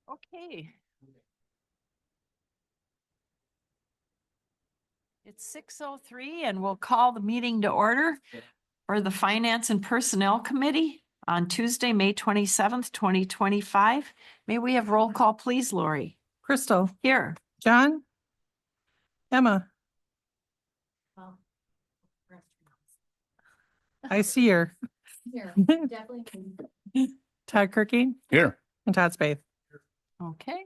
Okay. It's 6:03 and we'll call the meeting to order for the Finance and Personnel Committee on Tuesday, May 27th, 2025. May we have roll call, please, Lori? Crystal, Here. John, Emma, I see her. Here, definitely. Todd Kirking Here. and Todd Spaeth. Okay.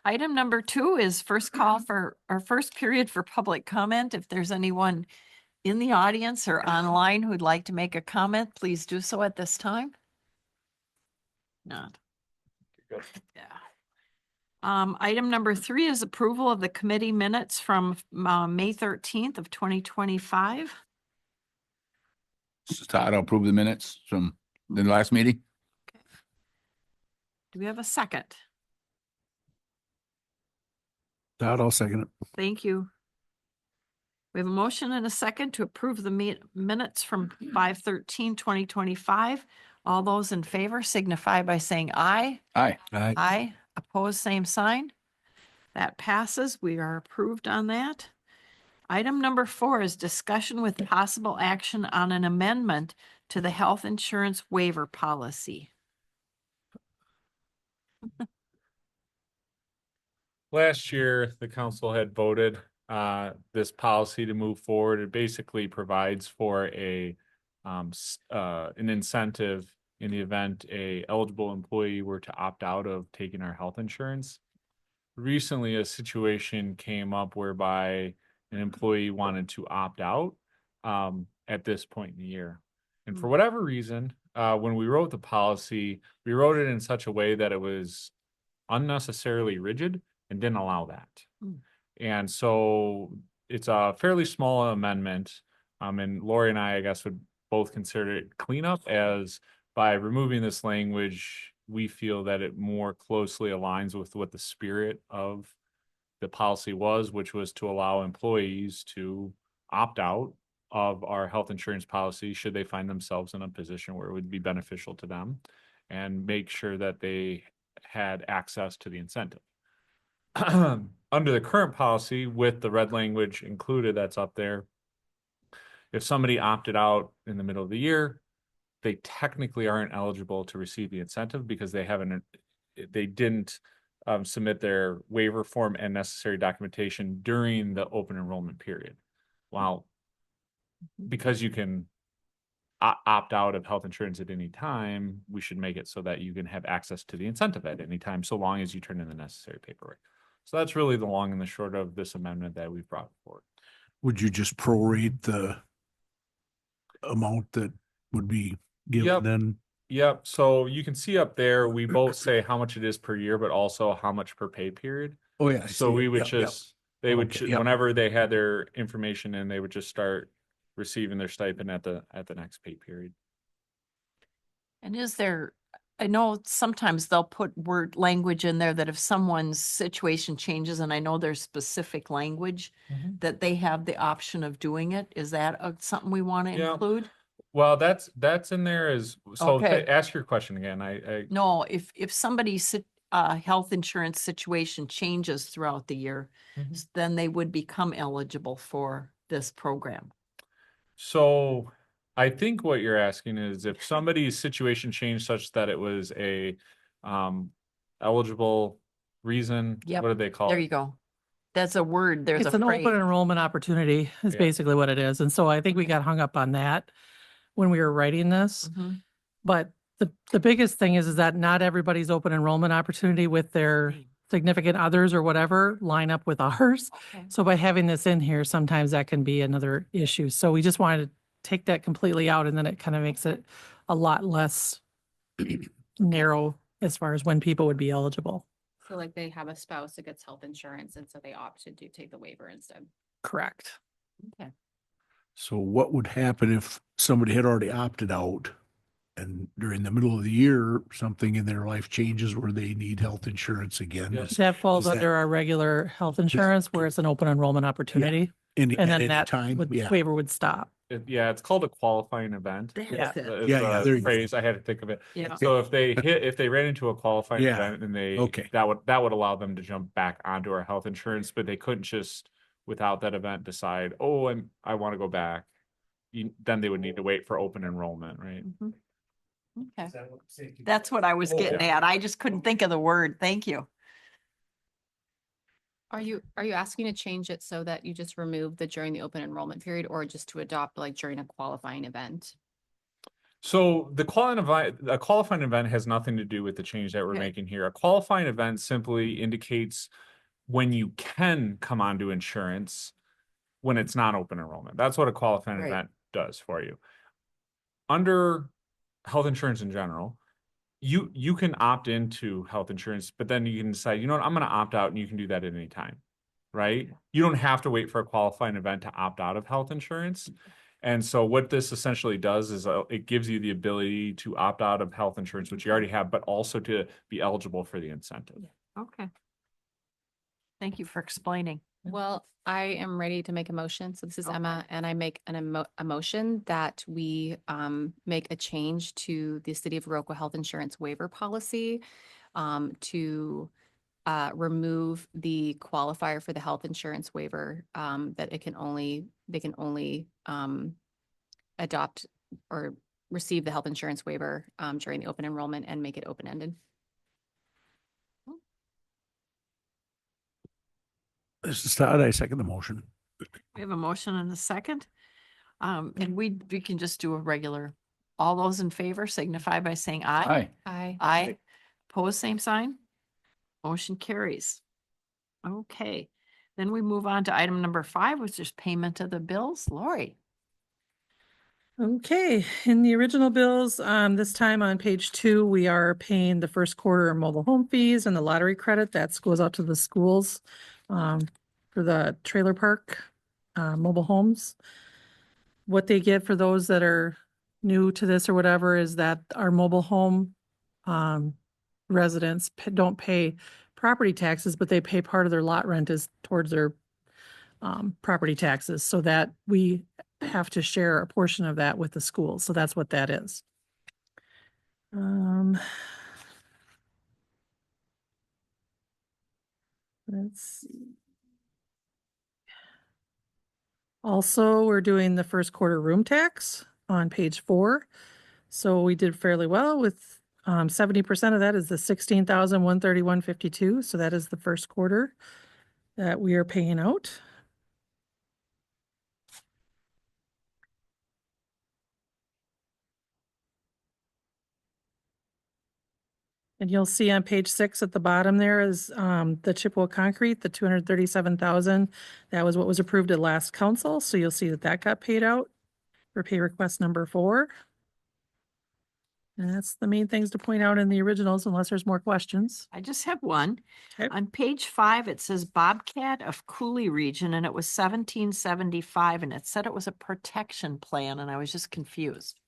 Item number 2 is first call for our first period for public comment. If there's anyone in the audience or online who'd like to make a comment, please do so at this time. Not. Yeah. Item number 3 is approval of the committee minutes from May 13th of 2025. This is Todd. I'll approve the minutes from the last meeting. Do we have a second? Todd, I'll second it. Thank you. We have a motion and a second to approve the minutes from 5/13/2025. All those in favor signify by saying aye. Aye. Aye. Opposed, same sign. That passes. We are approved on that. Item number 4 is discussion with possible action on an amendment to the health insurance waiver policy. Last year, the council had voted this policy to move forward. It basically provides for an incentive in the event a eligible employee were to opt out of taking our health insurance. Recently, a situation came up whereby an employee wanted to opt out at this point in the year. And for whatever reason, when we wrote the policy, we wrote it in such a way that it was unnecessarily rigid and didn't allow that. And so it's a fairly small amendment. And Lori and I guess, would both consider it cleanup, as by removing this language, we feel that it more closely aligns with what the spirit of the policy was, which was to allow employees to opt out of our health insurance policy should they find themselves in a position where it would be beneficial to them, and make sure that they had access to the incentive. Under the current policy, with the red language included that's up there, if somebody opted out in the middle of the year, they technically aren't eligible to receive the incentive because they didn't submit their waiver form and necessary documentation during the open enrollment period. Well, because you can opt out of health insurance at any time, we should make it so that you can have access to the incentive at any time, so long as you turn in the necessary paperwork. So that's really the long and the short of this amendment that we've brought forward. Would you just prorate the amount that would be given Yep. then? Yep. So you can see up there, we both say how much it is per year, but also how much per pay period. Oh, yeah. I So see we it. would Yep, they would, Okay, yep. whenever they had their information in, they would just start receiving their stipend at the next pay period. And I know sometimes they'll put language in there that if someone's situation changes, and I know there's specific language, that they have the option of doing it. Is that something we want to Yeah. include? Well, that's in there so Okay. ask your question again. I No, if somebody's health insurance situation changes throughout the year, then they would become eligible for this program. So I think what you're asking is if somebody's situation changed such that it was a eligible reason. Yep. What do they call There it? you go. That's a word. There's It's a an phrase. open enrollment opportunity is Yeah. basically what it is. And so I think we got hung up on that when we were writing this. Mhm. But the biggest thing is that not everybody's open enrollment opportunity with their significant others or whatever line up with ours. Okay. So by having this in here, sometimes that can be another issue. So we just wanted to take that completely out, and then it kind of makes it a lot less narrow as far as when people would be eligible. So like they have a spouse that gets health insurance and so they opted to take the waiver instead. Correct. Okay. So what would happen if somebody had already opted out and during the middle of the year, something in their life changes where they need health insurance again? Yeah. That falls Is that- under our regular health insurance where it's an open enrollment opportunity. At And then any that time? Yeah. waiver would stop. Yeah, it's called a qualifying event. That's it. Is Yeah, the there you go. phrase, I had to think of it. Yeah. So if they ran into a qualifying Yeah, event and okay. that would allow them to jump back onto our health insurance, but they couldn't just, without that event, decide, oh, I want to go back. Then they would need to wait for open enrollment, right? Mhm. Okay, that's what I was getting at. I just couldn't think of the word. Thank you. Are you asking to change it so that you just remove the during the open enrollment period or just to adopt like during a qualifying event? So a qualifying event has nothing to do with the change that we're Okay. making here. A qualifying event simply indicates when you can come onto insurance when it's not open enrollment. That's what a qualifying Right. event does for you. Under health insurance in general, you can opt into health insurance, but then you can decide, you know what, I'm going to opt out, and you can do that at any time, right? You don't have to wait for a qualifying event to opt out of health insurance. And so what this essentially does is it gives you the ability to opt out of health insurance, which you already have, but also to be eligible for the incentive. Okay. Thank you for explaining. Well, I am ready to make a motion. So this is Okay. Emma, and I make a motion that we make a change to the City of Viroqua Health Insurance waiver policy to remove the qualifier for the health insurance waiver, that they can only adopt or receive the health insurance waiver during the open enrollment and make it open-ended. This is Todd. I second the motion. We have a motion and a second. And we can just do a regular, all those in favor signify by saying aye. Aye. Aye. Pose same sign. Motion carries. Okay, then we move on to item number 5, which is payment of the bills. Lori. Okay, in the original bills, this time on page 2, we are paying the first quarter mobile home fees and the lottery credit. That goes out to the schools for the trailer park mobile homes. What they get for those that are new to this or whatever is that our mobile home residents don't pay property taxes, but they pay part of their lot rent as towards their property taxes, so that we have to share a portion of that with the schools. So that's what that is. Let's see. Also, we're doing the first quarter room tax on page 4. So we did fairly well with 70% of that is the 16,131.52. So that is the first quarter that we are paying out. And you'll see on page 6 at the bottom there is the Chippewa concrete, the 237,000. That was what was approved at last council. So you'll see that that got paid out for pay request number 4. And that's the main things to point out in the originals, unless there's more questions. I just have one. Okay. On page 5, it says Bobcat of Cooley Region, and it was 1775, and it said it was a protection plan, and I was just confused.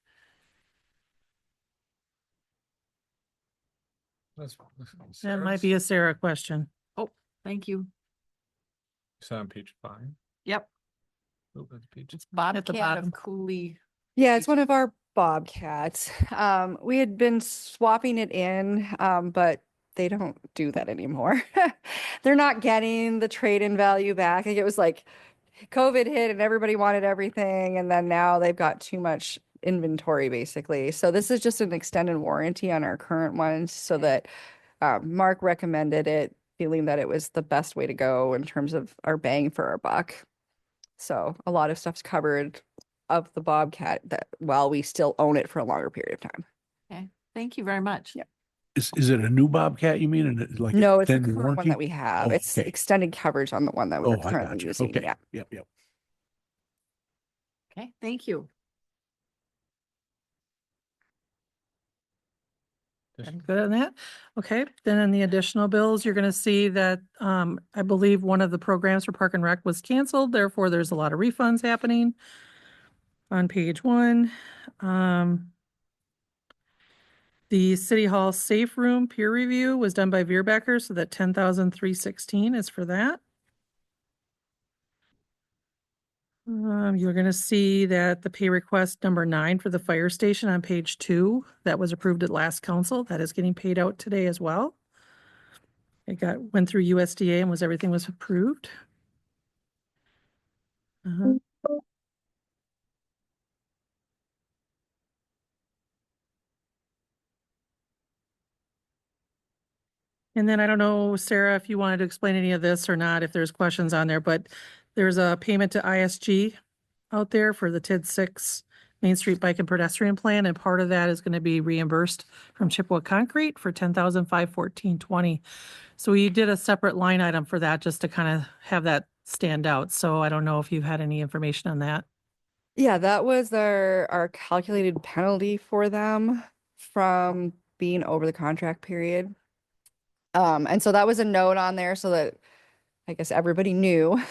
That might be a Sarah question. Thank you. So on page 5. Yep, Oh, that's page. it's Bobcat bottom. of Cooley. Yeah, it's one of our Bobcats. We had been swapping it in, but they don't do that anymore. They're not getting the trade-in value back. Like it was like COVID hit and everybody wanted everything, and then now they've got too much inventory basically. So this is just an extended warranty on our current ones, so that Mark recommended it, feeling that it was the best way to go in terms of our bang for our buck. So a lot of stuff's covered of the Bobcat that while we still own it for a longer period of time. Okay, thank you very much. Yeah. Is it a new Bobcat you mean? And it's like No, it's the extended current one warranty? that we have. Oh, It's okay. extended coverage on the one that Oh, we're I currently gotcha. using. Okay. Yeah. Yep. Okay, thank you. I'm good on that. Okay, then in the additional bills, you're gonna see that I believe one of the programs for Park and Rec was canceled, therefore there's a lot of refunds happening. On page 1. The City Hall safe room peer review was done by Veerbecker, so that 10,316 is for that. You're gonna see that the pay request number 9 for the fire station on page 2, that was approved at last council, that is getting paid out today as well. Went through USDA and everything was approved. Uh-huh. And then I don't know, Sarah, if you wanted to explain any of this or not, if there's questions on there, but there's a payment to ISG out there for the TID 6 Main Street Bike and Pedestrian Plan, and part of that is going to be reimbursed from Chippewa Concrete for $10,514.20. So we did a separate line item for that just to kind of have that stand out. So I don't know if you've had any information on that. Yeah, that was our calculated penalty for them from being over the contract period. And so that was a note on there so that I guess everybody knew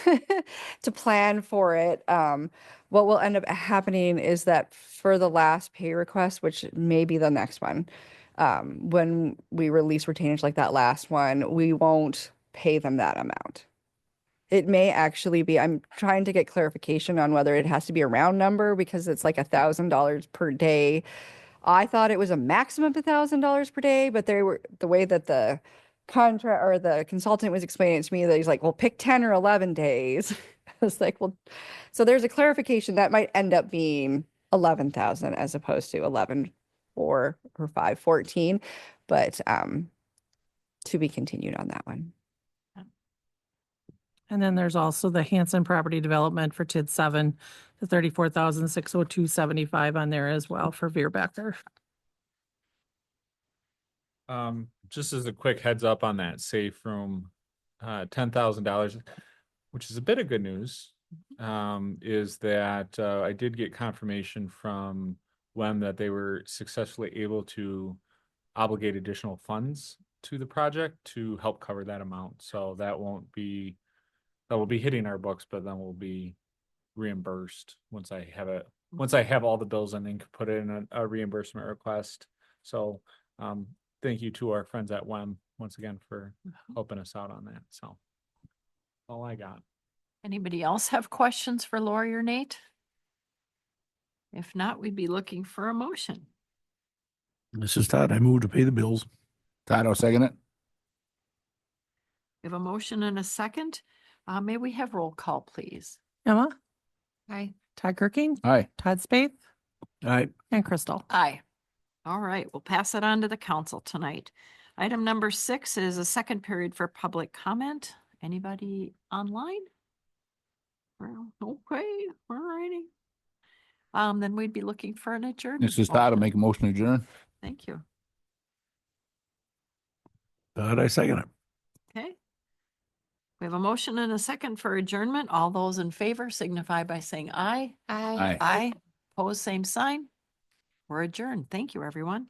to plan for it. What will end up happening is that for the last pay request, which may be the next one, when we release retainage like that last one, we won't pay them that amount. It may actually be, I'm trying to get clarification on whether it has to be a round number because it's like $1,000 per day. I thought it was a maximum of $1,000 per day, but the way that the contract or the consultant was explaining it to me, that he's like, well, pick 10 or 11 days. I was like, well, so there's a clarification that might end up being 11,000 as opposed to 11 or 514, but to be continued on that one. And then there's also the Hanson Property Development for TID 7, the $34,602.75 on there as well for Veerbecker. Just as a quick heads up on that safe room, $10,000, which is a bit of good news, is that I did get confirmation from WEM that they were successfully able to obligate additional funds to the project to help cover that amount. So that will be hitting our books, but then we'll be reimbursed once I have it. Once I have all the bills and then can put it in a reimbursement request. So, thank you to our friends at WEM once again for helping us out on that. So all I got. Anybody else have questions for Lori or Nate? If not, we'd be looking for a motion. This is Todd. I move to pay the bills. Todd, I'll second it. We have a motion and a second. May we have roll call, please? Emma, Aye. Todd Kirking, Aye. Todd Spaeth, All right. and Crystal. Aye. All right, we'll pass it on to the council tonight. Item number 6 is a second period for public comment. Anybody online? Well, okay, all righty. Then we'd be looking for an adjournment. This is Todd. I'll motion. make a motion to adjourn. Thank you. Todd, I second it. Okay. We have a motion and a second for adjournment. All those in favor signify by saying aye. Aye. Aye. Aye. Opposed, same sign. We're adjourned. Thank you, everyone.